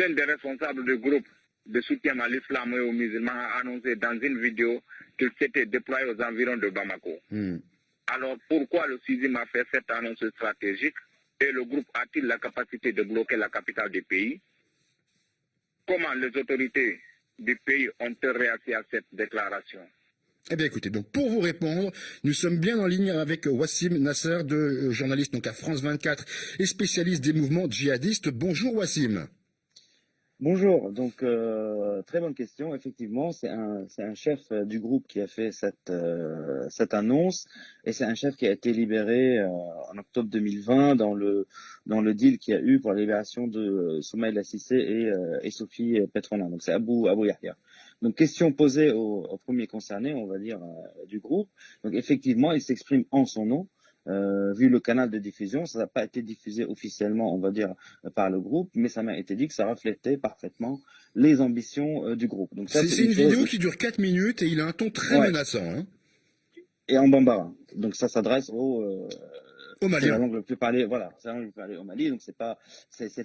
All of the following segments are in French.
L'un des responsables du groupe de soutien à l'islam et aux musulmans a annoncé dans une vidéo qu'il s'était déployé aux environs de Bamako. Alors pourquoi le CISIM a fait cette annonce stratégique et le groupe a-t-il la capacité de bloquer la capitale du pays? Comment les autorités du pays ont-elles réagi à cette déclaration? Eh bien écoutez, donc pour vous répondre, nous sommes bien en ligne avec Wassim Nasser, journaliste donc à France 24 et spécialiste des mouvements djihadistes. Bonjour Wassim. Bonjour, donc très bonne question. Effectivement, c'est un chef du groupe qui a fait cette annonce et c'est un chef qui a été libéré en octobre 2020 dans le deal qu'il y a eu pour la libération de Soumaïla Cissé et Sophie Petronin. Donc c'est Abou Yahya. Donc question posée au premier concerné, on va dire, du groupe. Donc effectivement, il s'exprime en son nom. Vu le canal de diffusion, ça n'a pas été diffusé officiellement, on va dire, par le groupe, mais ça m'a été dit que ça reflétait parfaitement les ambitions du groupe. Donc ça, c'est une vidéo qui dure 4 minutes et il a un ton très menaçant. Hein. Et en bambara. Donc ça s'adresse aux Mali. C'est la langue le plus parlée, voilà, c'est la langue le plus parlée au Mali, donc c'est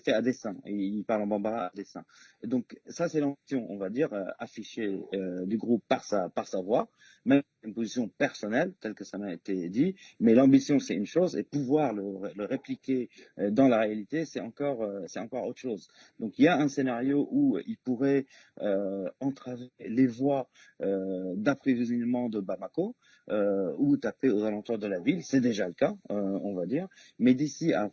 fait à dessein. Et il parle en bambara à dessein. Et donc ça, c'est l'ambition, on va dire, affichée du groupe par sa voix, même une position personnelle, telle que ça m'a été dit. Mais l'ambition, c'est une chose, et pouvoir le répliquer dans la réalité, c'est encore autre chose. Donc il y a un scénario où il pourrait entraver les voies d'approvisionnement de Bamako, ou taper aux alentours de la ville, c'est déjà le cas, on va dire. Mais d'ici à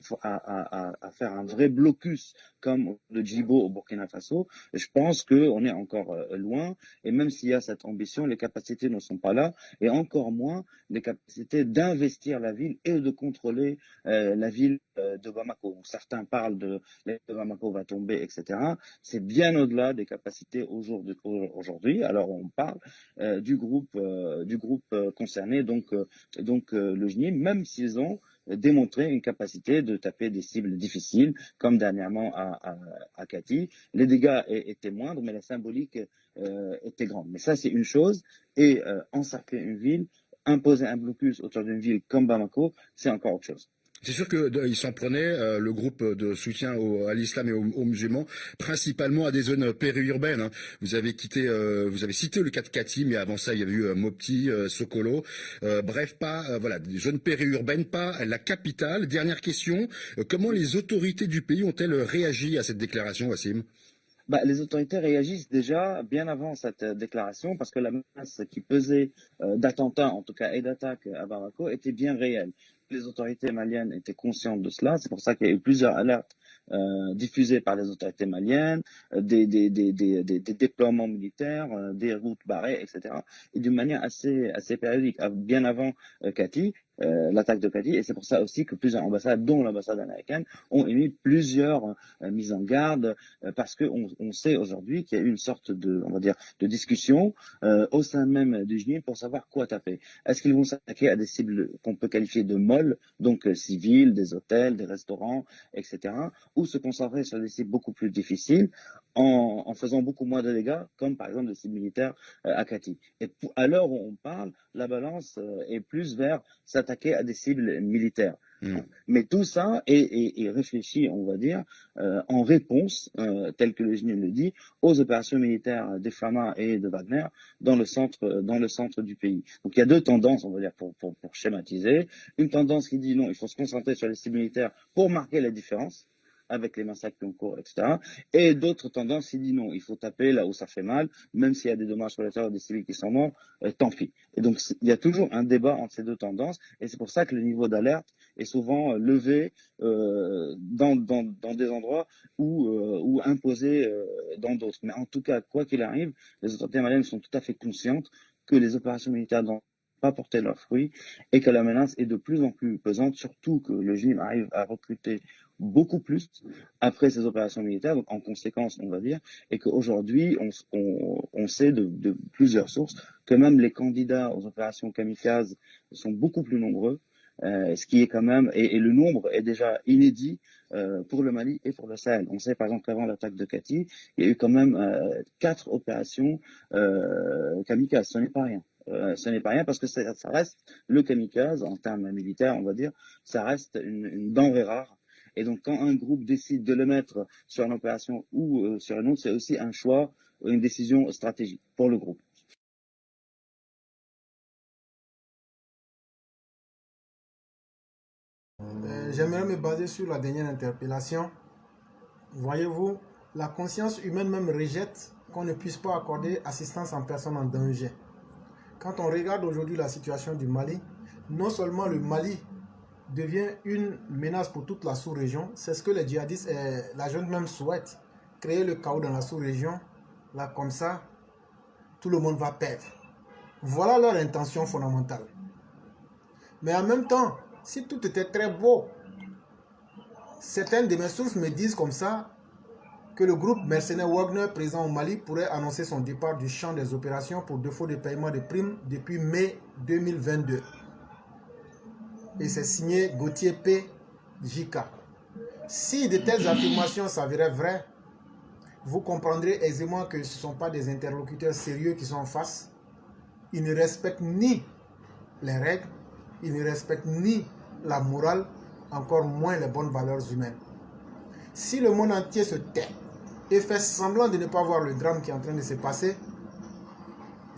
faire un vrai blocus comme le Djibo au Burkina Faso, je pense qu'on est encore loin. Et même s'il y a cette ambition, les capacités ne sont pas là, et encore moins les capacités d'investir la ville et de contrôler la ville de Bamako. Certains parlent de la ville de Bamako va tomber, etc. C'est bien au-delà des capacités aujourd'hui. Alors on parle du groupe concernés, donc le GNIM, même s'ils ont démontré une capacité de taper des cibles difficiles, comme dernièrement à Kati. Les dégâts étaient moindres, mais la symbolique était grande. Mais ça, c'est une chose. Et encercler une ville, imposer un blocus autour d'une ville comme Bamako, c'est encore autre chose. C'est sûr qu'il s'en prenait, le groupe de soutien à l'islam et aux musulmans, principalement à des zones périurbaines. Hein. Vous avez cité le cas de Kati, mais avant ça, il y avait eu Mopti, Sokolo. Bref, voilà, des zones périurbaines, pas la capitale. Dernière question, comment les autorités du pays ont-elles réagi à cette déclaration, Wassim ? Les autorités réagissent déjà bien avant cette déclaration parce que la menace qui pesait d'attentats, en tout cas, et d'attaques à Bamako était bien réelle. Les autorités maliennes étaient conscientes de cela. C'est pour ça qu'il y a eu plusieurs alertes diffusées par les autorités maliennes, des déploiements militaires, des routes barrées, etc. Et d'une manière assez périodique, bien avant Kati. L'attaque de Kati, et c'est pour ça aussi que plusieurs ambassades, dont l'ambassade américaine, ont émis plusieurs mises en garde, parce qu'on sait aujourd'hui qu'il y a eu une sorte de, on va dire, de discussion au sein même du GNIM pour savoir quoi taper. Est-ce qu'ils vont s'attaquer à des cibles qu'on peut qualifier de molles, donc civiles, des hôtels, des restaurants, etc., ou se concentrer sur des cibles beaucoup plus difficiles en faisant beaucoup moins de dégâts, comme par exemple des cibles militaires à Kati. Et à l'heure où on parle, la balance est plus vers s'attaquer à des cibles militaires. Mais tout ça est réfléchi, on va dire, en réponse, tel que le GNIM le dit, aux opérations militaires des Fama et de Wagner dans le centre du pays. Donc il y a deux tendances, on va dire, pour schématiser. Une tendance qui dit non, il faut se concentrer sur les cibles militaires pour marquer la différence avec les massacres qui ont cours, etc. Et d'autres tendances qui disent non, il faut taper là où ça fait mal, même s'il y a des dommages collatéraux des civils qui sont morts, tant pis. Et donc il y a toujours un débat entre ces deux tendances, et c'est pour ça que le niveau d'alerte est souvent levé dans des endroits ou imposé dans d'autres. Mais en tout cas, quoi qu'il arrive, les autorités maliennes sont tout à fait conscientes que les opérations militaires n'ont pas porté leurs fruits et que la menace est de plus en plus pesante, surtout que le GNIM arrive à recruter beaucoup plus après ces opérations militaires, donc en conséquence, on va dire, et qu'aujourd'hui, on sait de plusieurs sources que même les candidats aux opérations kamikazes sont beaucoup plus nombreux, ce qui est quand même, et le nombre est déjà inédit pour le Mali et pour le Sahel. On sait par exemple qu'avant l'attaque de Kati, il y a eu quand même 4 opérations kamikazes, ce n'est pas rien. Ce n'est pas rien parce que ça reste le kamikaze, en termes militaires, on va dire, ça reste une denrée rare. Et donc, quand un groupe décide de le mettre sur une opération ou sur une autre, c'est aussi un choix, une décision stratégique pour le groupe. J'aimerais me baser sur la dernière interpellation. Voyez-vous, la conscience humaine même rejette qu'on ne puisse pas accorder assistance en personne en danger. Quand on regarde aujourd'hui la situation du Mali, non seulement le Mali devient une menace pour toute la sous-région, c'est ce que les djihadistes et la junte même souhaitent, créer le chaos dans la sous-région. Là, comme ça, tout le monde va perdre. Voilà leur intention fondamentale. Mais en même temps, si tout était très beau, certaines de mes sources me disent comme ça que le groupe mercenaire Wagner présent au Mali pourrait annoncer son départ du champ des opérations pour défaut de paiement de primes depuis mai 2022. Et c'est signé Gauthier P. JK. Si de telles affirmations s'avéraient vraies, vous comprendrez aisément que ce ne sont pas des interlocuteurs sérieux qui sont en face. Ils ne respectent ni les règles, ils ne respectent ni la morale, encore moins les bonnes valeurs humaines. Si le monde entier se tait et fait semblant de ne pas voir le drame qui est en train de se passer,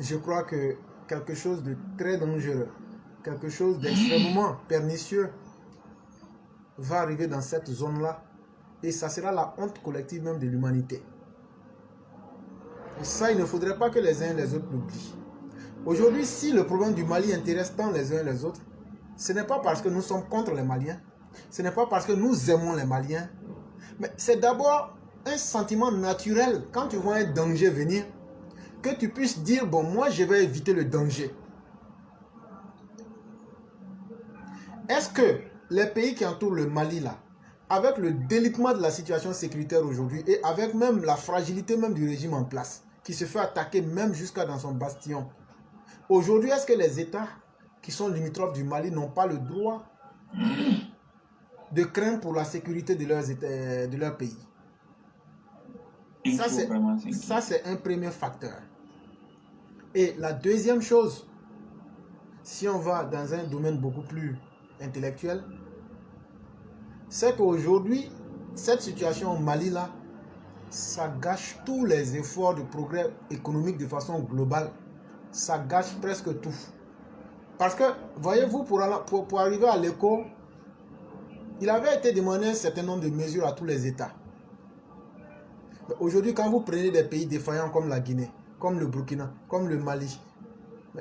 je crois que quelque chose de très dangereux, quelque chose d'extrêmement pernicieux va arriver dans cette zone-là et ça sera la honte collective même de l'humanité. Et ça, il ne faudrait pas que les uns et les autres l'oublient. Aujourd'hui, si le problème du Mali intéresse tant les uns et les autres, ce n'est pas parce que nous sommes contre les Maliens, ce n'est pas parce que nous aimons les Maliens, mais c'est d'abord un sentiment naturel quand tu vois un danger venir, que tu puisses dire, bon, moi je vais éviter le danger. Est-ce que les pays qui entourent le Mali là, avec le délitement de la situation sécuritaire aujourd'hui et avec même la fragilité même du régime en place, qui se fait attaquer même jusqu'à dans son bastion, aujourd'hui, est-ce que les États qui sont limitrophes du Mali n'ont pas le droit de craindre pour la sécurité de leur pays? Ça, c'est un premier facteur. Et la deuxième chose, si on va dans un domaine beaucoup plus intellectuel, c'est qu'aujourd'hui, cette situation au Mali là, ça gâche tous les efforts de progrès économique de façon globale. Ça gâche presque tout. Parce que, voyez-vous, pour arriver à l'éco, il avait été demandé un certain nombre de mesures à tous les États. Aujourd'hui, quand vous prenez des pays défaillants comme la Guinée, comme le Burkina, comme le Mali,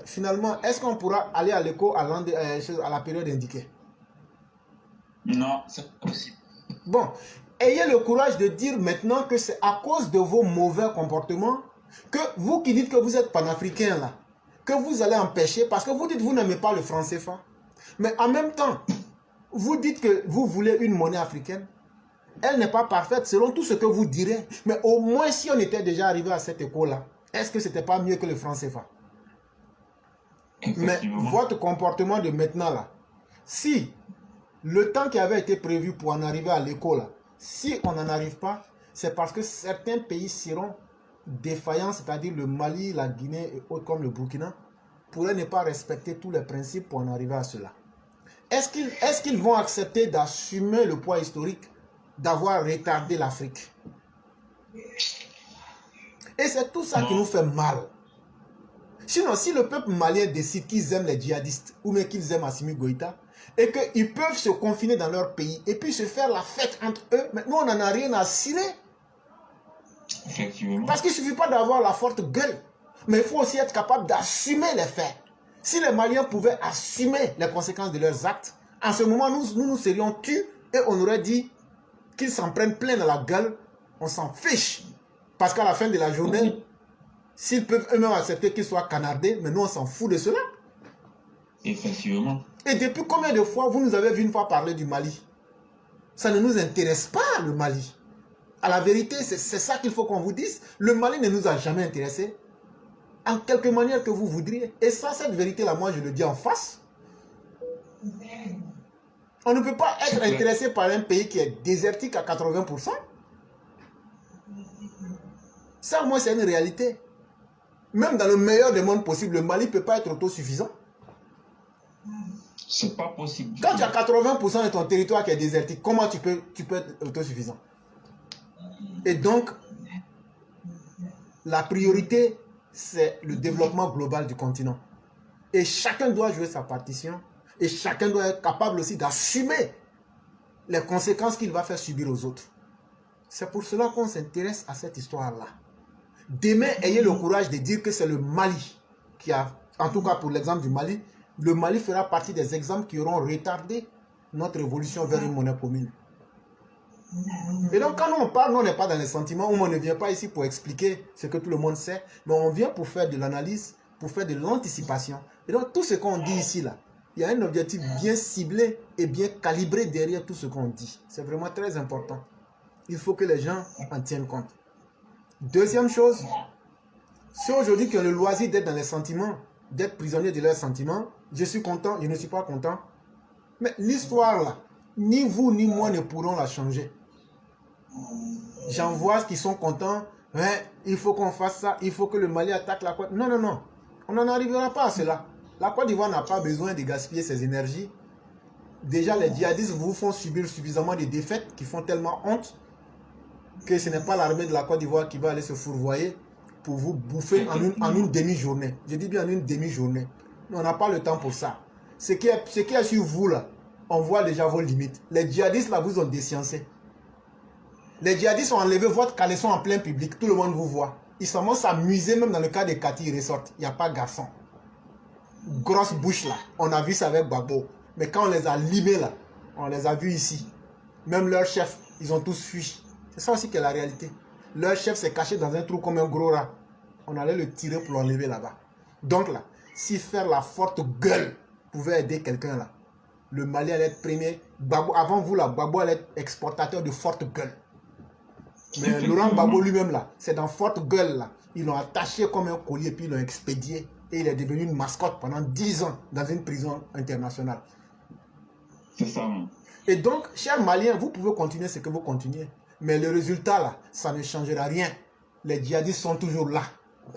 finalement, est-ce qu'on pourra aller à l'éco à la période indiquée? Non, c'est pas possible. Bon, ayez le courage de dire maintenant que c'est à cause de vos mauvais comportements que vous qui dites que vous êtes panafricain là, que vous allez empêcher, parce que vous dites que vous n'aimez pas le franc CFA, mais en même temps, vous dites que vous voulez une monnaie africaine. Elle n'est pas parfaite selon tout ce que vous direz, mais au moins si on était déjà arrivé à cette école-là, est-ce que ce n'était pas mieux que le franc CFA? Mais votre comportement de maintenant là, si le temps qui avait été prévu pour en arriver à l'école, si on n'en arrive pas, c'est parce que certains pays seront défaillants, c'est-à-dire le Mali, la Guinée et autres comme le Burkina, pourraient ne pas respecter tous les principes pour en arriver à cela. Est-ce qu'ils vont accepter d'assumer le poids historique d'avoir retardé l'Afrique? Et c'est tout ça qui nous fait mal. Sinon, si le peuple malien décide qu'ils aiment les djihadistes ou même qu'ils aiment Assimi Goïta et qu'ils peuvent se confiner dans leur pays et puis se faire la fête entre eux, mais nous on n'en a rien à cirer. Effectivement. Parce qu'il ne suffit pas d'avoir la forte gueule, mais il faut aussi être capable d'assumer les faits. Si les Maliens pouvaient assumer les conséquences de leurs actes, en ce moment nous serions tués et on aurait dit qu'ils s'en prennent plein dans la gueule, on s'en fiche. Parce qu'à la fin de la journée, s'ils peuvent eux-mêmes accepter qu'ils soient canardés, mais nous on s'en fout de cela. Effectivement. Et depuis combien de fois vous nous avez vu une fois parler du Mali? Ça ne nous intéresse pas, le Mali. À la vérité, c'est ça qu'il faut qu'on vous dise. Le Mali ne nous a jamais intéressés. En quelque manière que vous voudriez. Et ça, cette vérité-là, moi je le dis en face. On ne peut pas être intéressé par un pays qui est désertique à 80%. Ça, moi, c'est une réalité. Même dans le meilleur des mondes possibles, le Mali ne peut pas être autosuffisant. C'est pas possible. Quand tu as 80% de ton territoire qui est désertique, comment tu peux être autosuffisant? Et donc, la priorité, c'est le développement global du continent. Et chacun doit jouer sa partition. Et chacun doit être capable aussi d'assumer les conséquences qu'il va faire subir aux autres. C'est pour cela qu'on s'intéresse à cette histoire-là. Demain, ayez le courage de dire que c'est le Mali qui a, en tout cas pour l'exemple du Mali, le Mali fera partie des exemples qui auront retardé notre évolution vers une monnaie commune. Et donc quand nous on parle, nous, on n'est pas dans les sentiments, on ne vient pas ici pour expliquer ce que tout le monde sait, mais on vient pour faire de l'analyse, pour faire de l'anticipation. Et donc tout ce qu'on dit ici, là, il y a un objectif bien ciblé et bien calibré derrière tout ce qu'on dit. C'est vraiment très important. Il faut que les gens en tiennent compte. Deuxième chose, ceux aujourd'hui qui ont le loisir d'être dans les sentiments, d'être prisonniers de leurs sentiments, je suis content, je ne suis pas content. Mais l'histoire là, ni vous ni moi ne pourrons la changer. J'en vois qui sont contents, ouais, il faut qu'on fasse ça, il faut que le Mali attaque la Côte. Non, non, non, on n'en arrivera pas à cela. La Côte d'Ivoire n'a pas besoin de gaspiller ses énergies. Déjà, les djihadistes vous font subir suffisamment de défaites qui font tellement honte que ce n'est pas l'armée de la Côte d'Ivoire qui va aller se fourvoyer pour vous bouffer en une demi-journée. Je dis bien en une demi-journée. On n'a pas le temps pour ça. Ce qui est sur vous là, on voit déjà vos limites. Les djihadistes là vous ont déciencé. Les djihadistes ont enlevé votre caleçon en plein public. Tout le monde vous voit. Ils commencent à s'amuser même dans le cas des Cathy, ils ressortent. Il n'y a pas garçon. Grosse bouche là. On a vu ça avec Babo. Mais quand on les a limés là, on les a vus ici. Même leurs chefs, ils ont tous fui. C'est ça aussi qui est la réalité. Leur chef s'est caché dans un trou comme un gros rat. On allait le tirer pour l'enlever là-bas. Donc là, si faire la forte gueule pouvait aider quelqu'un là, le Mali allait être premier. Babo, avant vous là, Babo allait être exportateur de forte gueule. Mais Laurent Gbagbo lui-même là, c'est dans forte gueule là. Ils l'ont attaché comme un collier puis ils l'ont expédié. Et il est devenu une mascotte pendant 10 ans dans une prison internationale. C'est ça. Man. Et donc, chers Maliens, vous pouvez continuer ce que vous continuez. Mais le résultat là, ça ne changera rien. Les djihadistes sont toujours là,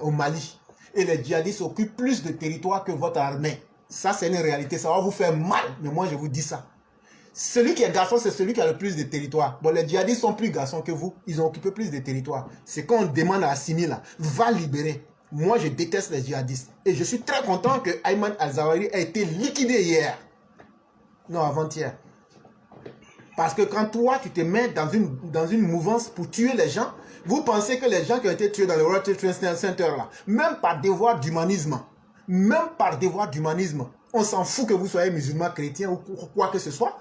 au Mali. Et les djihadistes occupent plus de territoire que votre armée. Ça, c'est une réalité. Ça va vous faire mal. Mais moi, je vous dis ça. Celui qui est garçon, c'est celui qui a le plus de territoire. Bon, les djihadistes sont plus garçons que vous. Ils ont occupé plus de territoire. C'est qu'on demande à Assimi là, va libérer. Moi, je déteste les djihadistes. Et je suis très content que Ayman al-Zawahiri ait été liquidé hier. Non, avant-hier. Parce que quand toi, tu te mets dans une mouvance pour tuer les gens, vous pensez que les gens qui ont été tués dans le World Trade Center là, même par devoir d'humanisme, on s'en fout que vous soyez musulman, chrétien ou quoi que ce soit,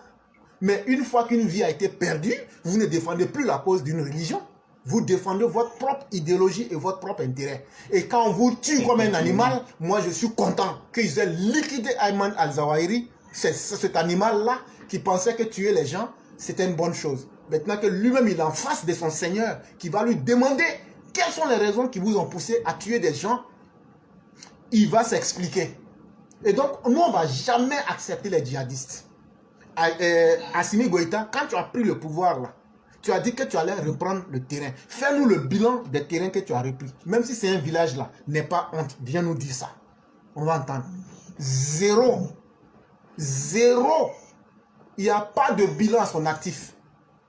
mais une fois qu'une vie a été perdue, vous ne défendez plus la cause d'une religion. Vous défendez votre propre idéologie et votre propre intérêt. Et quand on vous tue comme un animal, moi je suis content qu'ils aient liquidé Ayman al-Zawahiri. C'est cet animal-là qui pensait que tuer les gens, c'était une bonne chose. Maintenant que lui-même il est en face de son Seigneur, qui va lui demander quelles sont les raisons qui vous ont poussé à tuer des gens, il va s'expliquer. Et donc, nous, on ne va jamais accepter les djihadistes. Assimi Goïta, quand tu as pris le pouvoir là, tu as dit que tu allais reprendre le terrain. Fais-nous le bilan des terrains que tu as repris. Même si c'est un village là, n'aie pas honte. Viens nous dire ça. On va entendre. Zéro. Zéro. Il n'y a pas de bilan à son actif.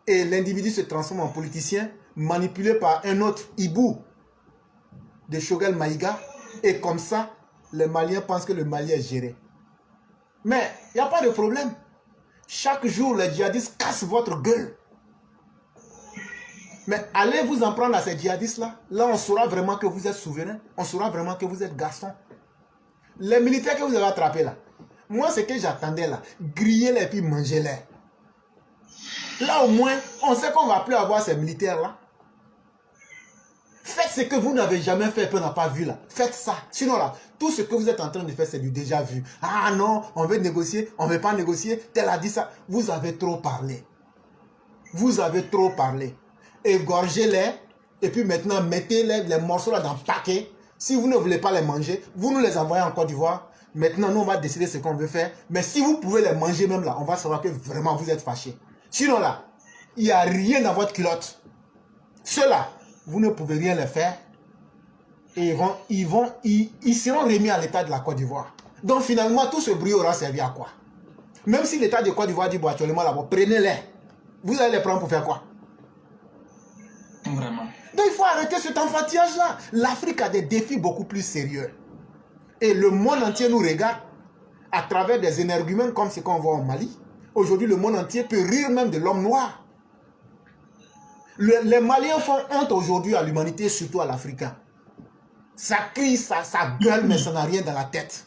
Et l'individu se transforme en politicien, manipulé par un autre hibou de Choguel Maïga. Et comme ça, les Maliens pensent que le Mali est géré. Mais il n'y a pas de problème. Chaque jour, les djihadistes cassent votre gueule. Mais allez vous en prendre à ces djihadistes-là. Là, on saura vraiment que vous êtes souverain. On saura vraiment que vous êtes garçon. Les militaires que vous avez attrapés là. Moi, ce que j'attendais là, griller-les et puis manger-les. Là, au moins, on sait qu'on ne va plus avoir ces militaires-là. Faites ce que vous n'avez jamais fait et qu'on n'a pas vu là. Faites ça. Sinon là, tout ce que vous êtes en train de faire, c'est du déjà vu. Ah non, on veut négocier, on ne veut pas négocier. Tel a dit ça. Vous avez trop parlé. Vous avez trop parlé. Égorgez-les. Et puis maintenant, mettez les morceaux là dans le paquet. Si vous ne voulez pas les manger, vous nous les envoyez en Côte d'Ivoire. Maintenant, nous, on va décider ce qu'on veut faire. Mais si vous pouvez les manger même là, on va savoir que vraiment vous êtes fâchés. Sinon là, il n'y a rien dans votre culotte. Ceux-là, vous ne pouvez rien les faire. Et ils seront remis à l'état de la Côte d'Ivoire. Donc finalement, tout ce bruit aura servi à quoi? Même si l'État de Côte d'Ivoire dit bon, actuellement là-bas, prenez-les. Vous allez les prendre pour faire quoi? Vraiment. Donc il faut arrêter cet enfantillage-là. L'Afrique a des défis beaucoup plus sérieux. Et le monde entier nous regarde à travers des énergumènes comme ce qu'on voit au Mali. Aujourd'hui, le monde entier peut rire même de l'homme noir. Les Maliens font honte aujourd'hui à l'humanité, surtout à l'Africain. Ça crie, ça gueule, mais ça n'a rien dans la tête.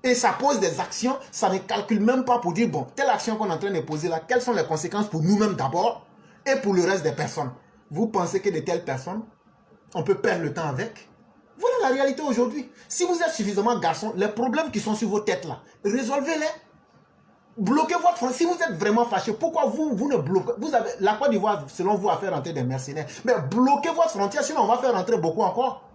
Et ça pose des actions, ça ne calcule même pas pour dire, bon, telle action qu'on est en train de poser là, quelles sont les conséquences pour nous-mêmes d'abord et pour le reste des personnes. Vous pensez que de telles personnes, on peut perdre le temps avec? Voilà la réalité aujourd'hui. Si vous êtes suffisamment garçon, les problèmes qui sont sur vos têtes là, résolvez-les. Bloquez votre frontière. Si vous êtes vraiment fâché, pourquoi vous ne bloquez? Vous avez, la Côte d'Ivoire, selon vous, va faire rentrer des mercenaires. Mais bloquez votre frontière, sinon on va faire rentrer beaucoup encore.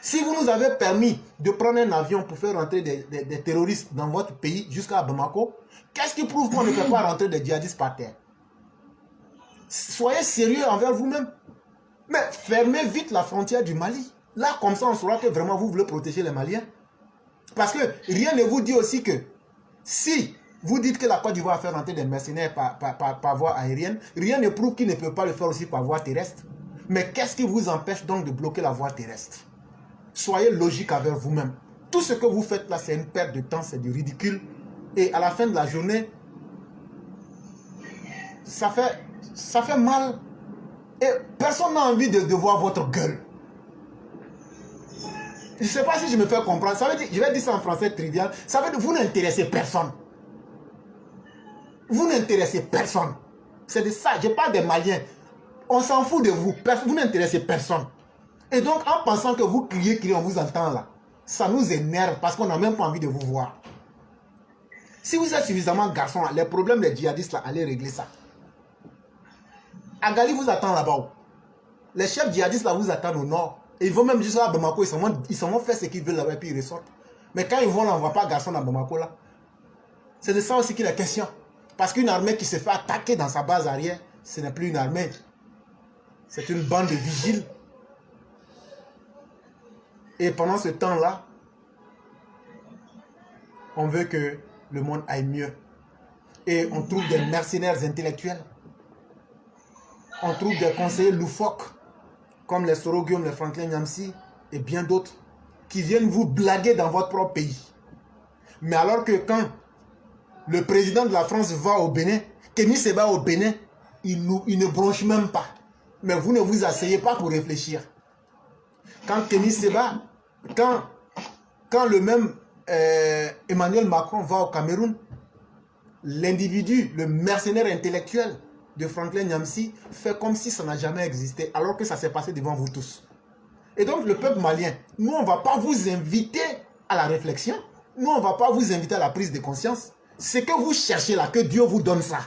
Si vous nous avez permis de prendre un avion pour faire rentrer des terroristes dans votre pays jusqu'à Bamako, qu'est-ce qui prouve qu'on ne fait pas rentrer des djihadistes par terre? Soyez sérieux envers vous-même. Mais fermez vite la frontière du Mali. Là, comme ça, on saura que vraiment vous voulez protéger les Maliens. Parce que rien ne vous dit aussi que si vous dites que la Côte d'Ivoire fait rentrer des mercenaires par voie aérienne, rien ne prouve qu'il ne peut pas le faire aussi par voie terrestre. Mais qu'est-ce qui vous empêche donc de bloquer la voie terrestre? Soyez logique avec vous-même. Tout ce que vous faites là, c'est une perte de temps, c'est du ridicule. Et à la fin de la journée, ça fait mal. Et personne n'a envie de voir votre gueule. Je ne sais pas si je me fais comprendre. Ça veut dire, je vais dire ça en français trivial. Ça veut dire que vous n'intéressez personne. Vous n'intéressez personne. C'est de ça. Je parle des Maliens. On s'en fout de vous. Vous n'intéressez personne. Et donc, en pensant que vous criez, on vous entend là, ça nous énerve parce qu'on n'a même pas envie de vous voir. Si vous êtes suffisamment garçon, les problèmes des djihadistes là, allez régler ça. Agali vous attend là-bas. Les chefs djihadistes là vous attendent au nord. Et ils vont même jusqu'à Bamako, ils s'en vont faire ce qu'ils veulent là-bas et puis ils ressortent. Mais quand ils vont là, on ne voit pas garçon à Bamako là. C'est de ça aussi qu'il est question. Parce qu'une armée qui se fait attaquer dans sa base arrière, ce n'est plus une armée. C'est une bande de vigiles. Et pendant ce temps-là, on veut que le monde aille mieux. Et on trouve des mercenaires intellectuels. On trouve des conseillers loufoques, comme les Soro-Guillaume, les Franklin Nyamsi et bien d'autres, qui viennent vous blaguer dans votre propre pays. Mais alors que quand le président de la France va au Bénin, Kémy Séba au Bénin, il ne bronche même pas. Mais vous ne vous asseyez pas pour réfléchir. Quand Kémy Séba, quand le même Emmanuel Macron va au Cameroun, l'individu, le mercenaire intellectuel de Franklin Nyamsi fait comme si ça n'a jamais existé, alors que ça s'est passé devant vous tous. Et donc le peuple malien, nous on ne va pas vous inviter à la réflexion, nous on ne va pas vous inviter à la prise de conscience. Ce que vous cherchez là, que Dieu vous donne ça.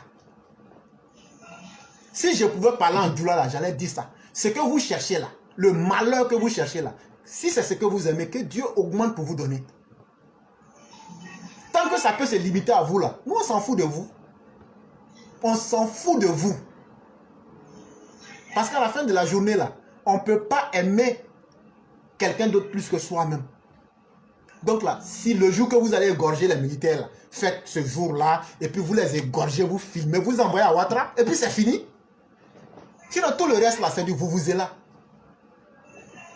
Si je pouvais parler en douleur là, j'allais dire ça. Ce que vous cherchez là, le malheur que vous cherchez là, si c'est ce que vous aimez, que Dieu augmente pour vous donner. Tant que ça peut se limiter à vous là, nous on s'en fout de vous. On s'en fout de vous. Parce qu'à la fin de la journée là, on ne peut pas aimer quelqu'un d'autre plus que soi-même. Donc là, si le jour que vous allez égorger les militaires, là, faites ce jour-là, et puis vous les égorgez, vous filmez, vous envoyez à Ouattara, et puis c'est fini. Sinon tout le reste là, c'est du vous êtes là.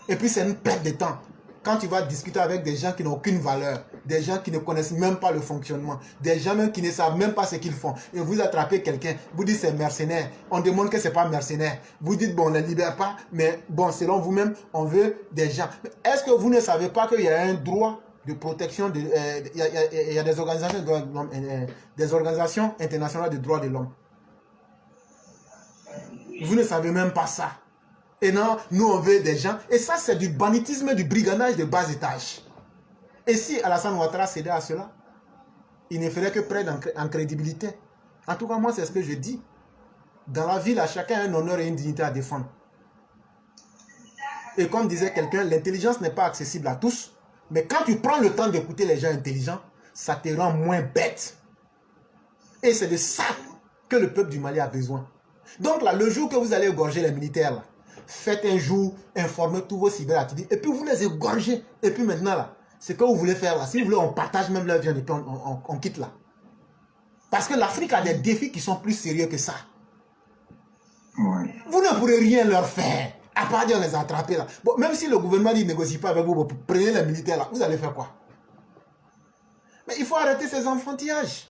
Et puis c'est une perte de temps. Quand tu vas discuter avec des gens qui n'ont aucune valeur, des gens qui ne connaissent même pas le fonctionnement, des gens même qui ne savent même pas ce qu'ils font, et vous attrapez quelqu'un, vous dites c'est mercenaire, on demande que c'est pas mercenaire, vous dites bon on ne les libère pas, mais bon selon vous-même on veut des gens. Est-ce que vous ne savez pas qu'il y a un droit de protection, il y a des organisations de droits de l'homme, des organisations internationales de droits de l'homme. Vous ne savez même pas ça. Et non, nous on veut des gens. Et ça c'est du banditisme, du brigandage de bas étage. Et si Alassane Ouattara cédait à cela, il ne ferait que perdre en crédibilité. En tout cas, moi c'est ce que je dis. Dans la vie, là, chacun a un honneur et une dignité à défendre. Et comme disait quelqu'un, l'intelligence n'est pas accessible à tous. Mais quand tu prends le temps d'écouter les gens intelligents, ça te rend moins bête. Et c'est de ça que le peuple du Mali a besoin. Donc là, le jour que vous allez égorger les militaires, là, faites un jour, informez tous vos cyberactivistes, et puis vous les égorgez. Et puis maintenant, là, ce que vous voulez faire, là, si vous voulez, on partage même leur viande, et puis on quitte là. Parce que l'Afrique a des défis qui sont plus sérieux que ça. Ouais. Vous ne pourrez rien leur faire, à part dire les attraper là. Bon, même si le gouvernement dit négocie pas avec vous, vous prenez les militaires là, vous allez faire quoi? Mais il faut arrêter ces enfantillages.